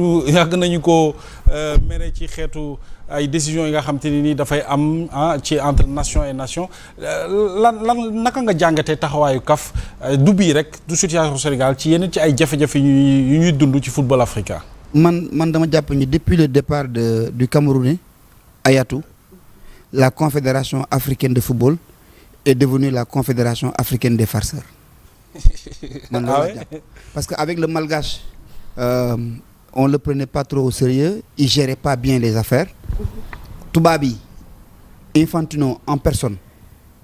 yàgg nañu ko mere ci xeetu ay décisions yi nga xam te ni nii dafay am ci entre nation et nation naka nga jàngatee taxawaayu CAF du bii rek du situation Sénégal ci yenn ci ay jafe-jafe yu ñuy dund ci football africain. man dama jàpp ni depuis le départ du Camerounais Ayatou, la Confédération africaine de football est devenue la Confédération africaine des farceurs. Parce qu'avec le Malgache, on ne le prenait pas trop au sérieux, il ne gérait pas bien les affaires. Toubabi, Infantino en personne,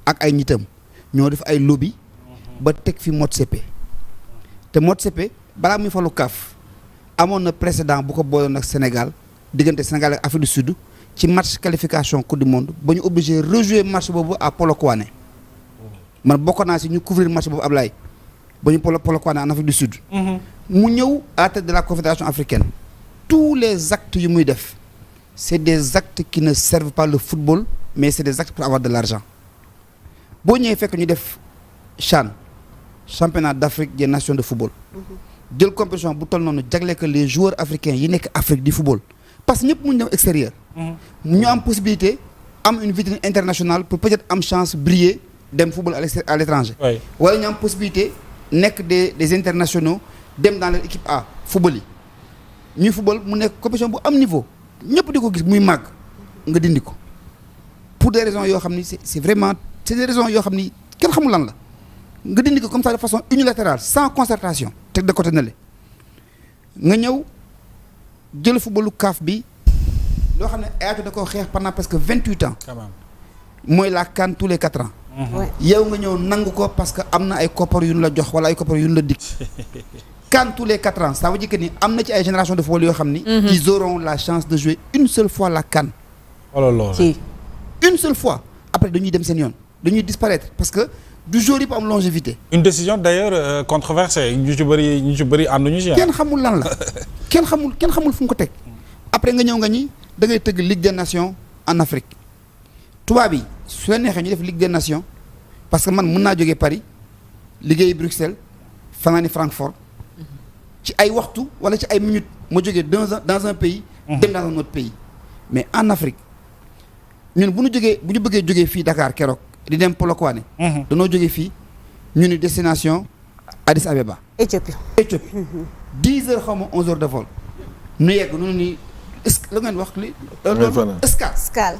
ak ay nitam ñoo def ay lobby ba teg fi Motsepe te Motsepe balaa muy falu CAF amoon na précédent bu ko booloon ak Sénégal diggante Sénégal ak Afrique du Sud ci match qualification coupe du monde ba ñu obligé rejouer match boobu à Polokwane man bokk naa si ñu couvrir match boobu Ablaye ba ñu Polokwane en Afrique du Sud mu ñëw à la tête de la Confédération africaine. Tous les actes yu muy def c'est des actes qui ne servent pas le football mais c'est des actes pour avoir de l'argent boo ñëwee fekk ñu def CHAN championnat d'Afrique des nations de football jël compétition bu toll noonu jagle que les joueurs africains yi nekk Afrique du football parce que ñëpp mu ñu dem extérieur ñu am possibilité am une vitrine internationale pour peut-être am chance briller dem football à l'étranger wala ñu am possibilité nekk des internationaux dem dans l'équipe A football yi ñuy football mu nekk compétition bu am niveau ñëpp di ko gis muy màgg nga dindi ko pour des raisons yoo xam ni c'est vraiment c'est des raisons yoo xam ni kenn xamul lan la nga dindi ko comme ça de façon unilatérale sans concertation teg de côté na le nga ñëw jël footballu CAF bi loo xam ne Ayatou da koo xeex pendant presque 28 ans mooy la CAN tous les 4 ans yow nga ñëw nangu ko parce que am na ay koppar yu ñu la jox wala ay koppar yu ñu la dig CAN tous les 4 ans ça veut dire que ni am na ci ay génération de football yoo xam ni ils auront la chance de jouer une seule fois la CAN une seule fois après dañuy dem seen yoon dañuy disparaître parce que du jour yi am longévité. Une décision d'ailleurs controversée ñu ci bëri ànduñu ci. kenn xamul lan la kenn xamul fu mu ko teg après nga ñëw nga ñi da ngay tëgg Ligue des Nations en Afrique tubaab yi su la neexee ñu def Ligue des Nations parce que man mën naa jógee Paris liggéey Bruxelles fanaani Francfort ci ay waxtu wala ci ay minutes ma jógee dans un pays. dem dans un autre pays mais en Afrique ñun bu ñu bëggee jógee fii Dakar keroog. di dem Polokwane. danoo jógee fii ñu ni destination Addis Abeba. Éthiopie. 10 heures xaw ma 11 heures de vol. nu yegg nu ni la ngeen wax li. escale.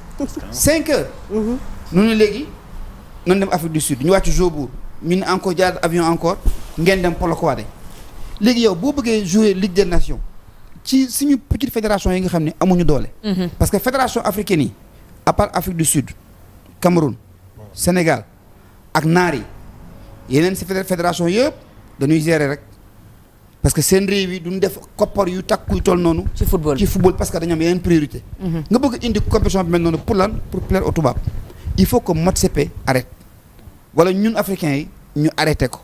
5 heures. nu ni léegi nañ dem Afrique du Sud ñu wàcc Jobour ñu ni encore jaar avion encore ngeen dem Polokwane. léegi yow boo bëggee jouer Ligue des Nations ci suñu petite fédération yi nga xam ne amuñu doole. parce que fédération africaine yi à part Afrique du Sud Cameroun. Sénégal ak naar yi yeneen si fédération yëpp dañuy gérer rek parce que seen réew yi duñ def koppar yu takkuy toll noonu. ci football parce que dañu am yeneen priorité. nga bëgg indi compétition bi mel noonu pour lan pour plaire au tubaab il faut que Motsepe arrête wala ñun africains yi ñu arrêté ko.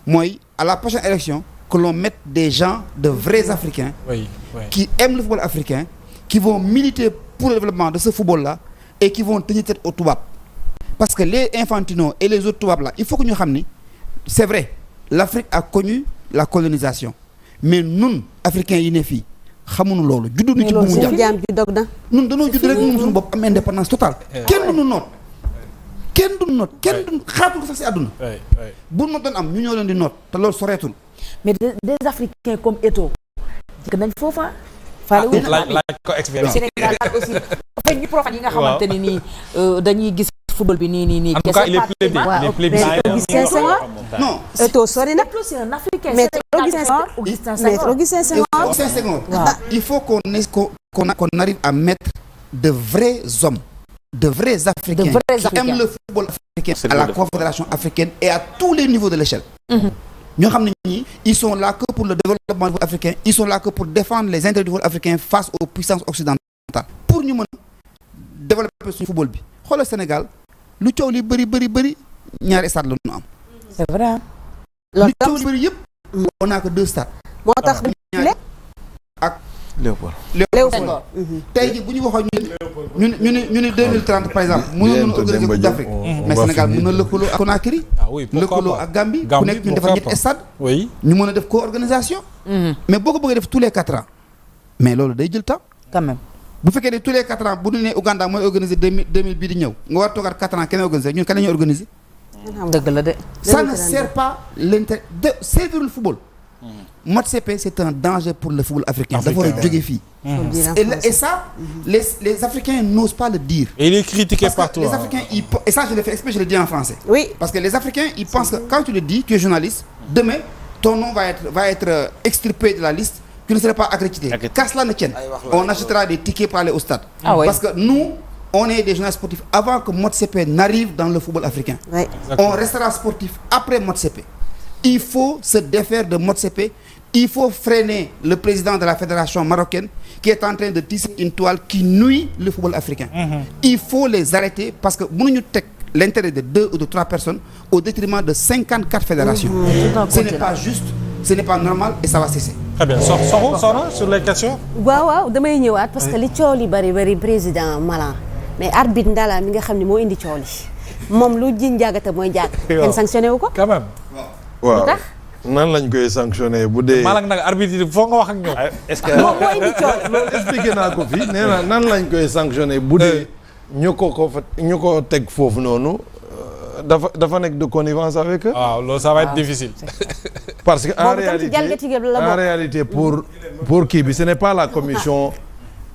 mooy à la prochaine élection que l'on mette des gens de vrais africains. qui aiment le football africain qui vont militer pour le développement de ce football là et qui vont tenir tête au tubaab. Parce que les Infantino et les autres tubaab là il faut que ñu xam ni c'est vrai l'Afrique a connu la colonisation mais ñun africains yi ne fii xamuñu loolu juddu ñu ci bu mu njàpp ñun dañoo judd rek ñun suñu bopp am indépendance totale kenn duñu noot kenn duñu xaatu ko sax si àdduna bu noot doon am ñu ñoo leen di noot te loolu soreetul mais des africains comme Eto'o jëkk nañ foofa laaj ko expérience Sénégal aussi en fait ñu profane yi nga xamante ni nii dañuy gis football bi nii en tout cas il est plébiscité non Eto'o sori na c'est un africain mais Augustin Senghor il faut qu'on arrive à mettre de vrais hommes de vrais africains qui aiment le football africain à la Confédération africaine et à tous les niveaux de l'échelle ñoo xam ne ñii ils sont là que pour le développement du football africain ils sont là que pour défendre les intérêts du football africain face aux puissances occidentales pour ñu mën a développer suñu football bi xoolal Sénégal lu coow li bëri ñaari stade la ñu am. c'est vrai. lu coow li bëri yëpp. on n'a que 2 stades. moo tax ak Léopold. tey jii bu ñu waxoon ñu ni 2030 par exemple. mënoon nañu organiser Coupe d'Afrique. mais Sénégal mën na lëkkaloo ak Conakry. lëkkaloo ak Gambie ku nekk ñu defar ñetti stade. ñu mën a def co-organisation. mais boo ko bëggee def tous les 4 ans mais loolu day jël temps. quand même. bu fekkee ne tous les 4 ans bu ñu nee Ouganda mooy organiser 2000 bii di ñëw nga war toogaat 4 ans keneen organiser ñun kan la ñuy organiser. dëgg la de. ça ne sert pas l'intérêt de servir le football. Motsepe c'est un danger pour le football africain. dafa war a jógee fii. et ça les Africains n'osent pas le dire. et il est critiqué partout. Les Africains et ça je le fais exprès, je le dis en français. Oui. Parce que les Africains ils pensent que quand tu le dis tu es journaliste demain ton nom va être extirpé de la liste. Tu ne serais pas accrédité. Qu'à cela ne tienne, on achètera des tickets pour aller au stade. Parce que nous, on est des journalistes sportifs avant que Motsepe n'arrive dans le football africain. Oui. On restera sportif après Motsepe. Il faut se défaire de Motsepe. Il faut freiner le président de la fédération marocaine qui est en train de tisser une toile qui nuit le football africain. Il faut les arrêter parce que nous l'intérêt de 2 ou de 3 personnes au détriment de 54 fédérations. Ce n'est pas juste, ce n'est pas normal et ça va cesser. Très bien. Soxna sur les questions. waaw damay ñëwaat parce que li coow li bari président Malang mais arbitre Ndala mi nga xam ne moo indi coow li moom lu ji njàggate mooy jàgg. kenn sanctionné wu ko. quand même. waaw nan lañ koy sanctionné bu dee. Malang nag arbitre yi foo nga wax ak ñoom. est-ce que moom moo indi coow li. loolu expliqué naa ko fii nee na nan lañ koy sanctionné bu dee ñu ko teg foofu noonu dafa nekk de connivence avec eux. waaw loolu ça va être difficile. parce que en réalité pour kii bi ce n'est pas la commission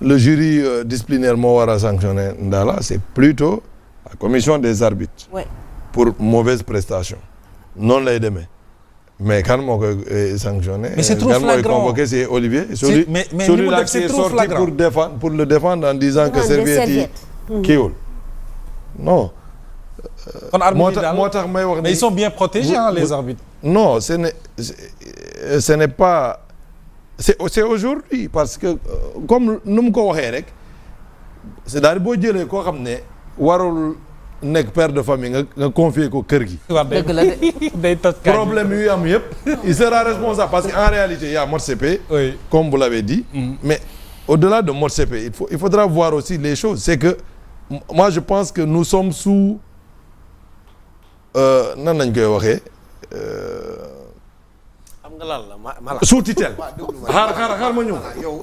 le jury disciplinaire moo war a sanctionner Ndala c'est plutôt la commission des arbitres. Ouais. Pour mauvaise prestation noonu lay demee mais kan moo koy sanctionner. mais c'est trop flagrant kan moo koy convoqué c'est Olivier. mais li mu def c'est trop flagrant pour le défendre en disant que serviette yi kiiwul non. kon arbitre daal moo tax may wax mais ils sont bien protégés les arbitres. non ce n'est pas c'est aujourd'hui parce que comme nu mu ko waxee rek c'est-à-dire boo jëlee koo xam ne warul nekk père de famille nga confier ko kër gi. dëgg la de. day toj problème yu am yëpp il sera responsable parce que en réalité il y a Motsepe. Oui. Comme vous l'avez dit. Mais au-delà de Motsepe il faudra voir aussi les choses c'est que moi je pense que nous sommes sous nan lañ koy waxee. xam nga lan la sous tutelle. xaar ma ñëw.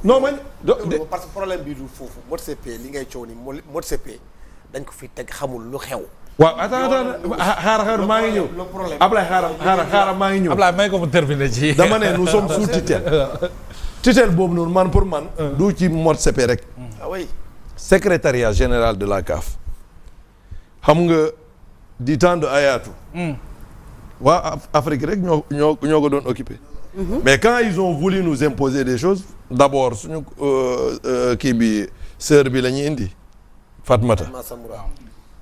non man parce que problème bi du foofu Motsepe li ngay coow ni Motsepe dañ ko fi teg xamul lu xew. waaw attends xaar maa ngi ñëw. Ablaye xaaral maa ngi ñëw. Ablaye may ko mu terminer ci. dama ne nous sommes sous tutelle. tutelle boobu noonu man pour man. du ci Motsepe rek. ah oui. secrétariat général de la CAF. xam nga. du temps de Hayatou. waa Afrique rek ñoo ko doon occupé. mais quand ils ont voulu nous imposer des choses d'abord suñu kii bi sœur bi la ñuy indi Fatmata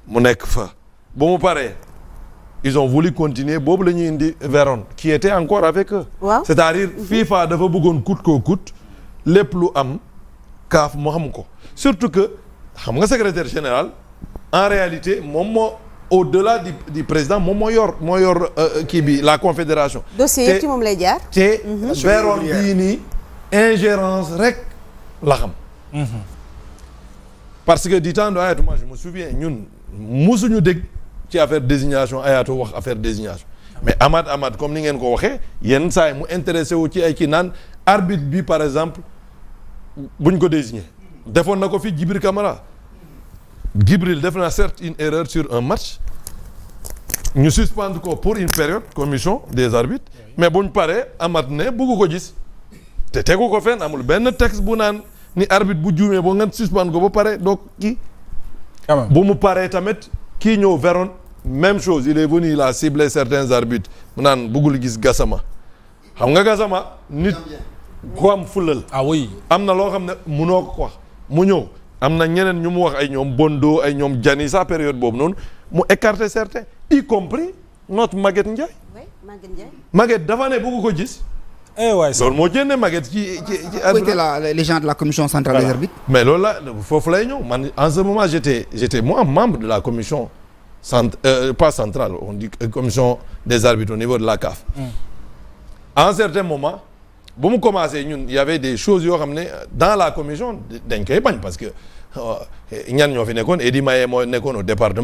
mu nekk fa ba mu paree ils ont voulu continuer boobu la ñuy indi Véron qui était encore avec eux. Wow. C'est-à-dire FIFA dafa bëggoon coûte que coûte lépp lu am CAF moo xam ko surtout que xam nga secrétaire général en réalité moom moo au-delà du président moom moo yor kii bi la confédération. dossier yëpp ci moom lay jaar. te Véron bii nii ingérence rek la xam. parce que du temps de Hayatou moi je me souviens ñun musuñu dégg ci affaire désignation Hayatou wax affaire désignation mais Amad comme ni ngeen ko waxee yenn saa yi mu intéressé wu ci ay kii naan arbitre bi par exemple buñ ko désigné defoon na ko fi Djibril Camara. Djibril def na certes une erreur sur un match ñu suspendre ko pour une période commission des arbitres mais buñ paree amat ne bëggu ko gis te tegu ko fenn amul benn texte bu naan ni arbitre bu juumee boo nga suspendre ko ba pare donc kii bu mu paree tamit kii ñëw Véron même chose il est venu il a ciblé certains arbitres mu naan bëggul gis Gassama xam nga Gassama nit ko am fulal ah oui am na loo xam ne munoo ko wax mu ñëw am na ñeneen ñu mu wax ay ñoom Bondo ay ñoom Diani sa période boobu noonu mu écarté certains y compris notre Maguette Ndiaye. oui Maguette Ndiaye. Maguette dafa ne bëgg ko gis. waay loolu moo génne Maguette ci. les gens de la commission centrale des arbitres. mais loolu la foofu lay ñëw man en ce moment j'étais moi membre de la commission pas centrale on dit commission des arbitres au niveau de la CAF. à un certain moment. bu mu commencé ñun y avait des choses yoo xam ne dans la commission dañ koy bañ parce que ñan ñoo fi nekkoon Eddy Maye moo nekkoon au département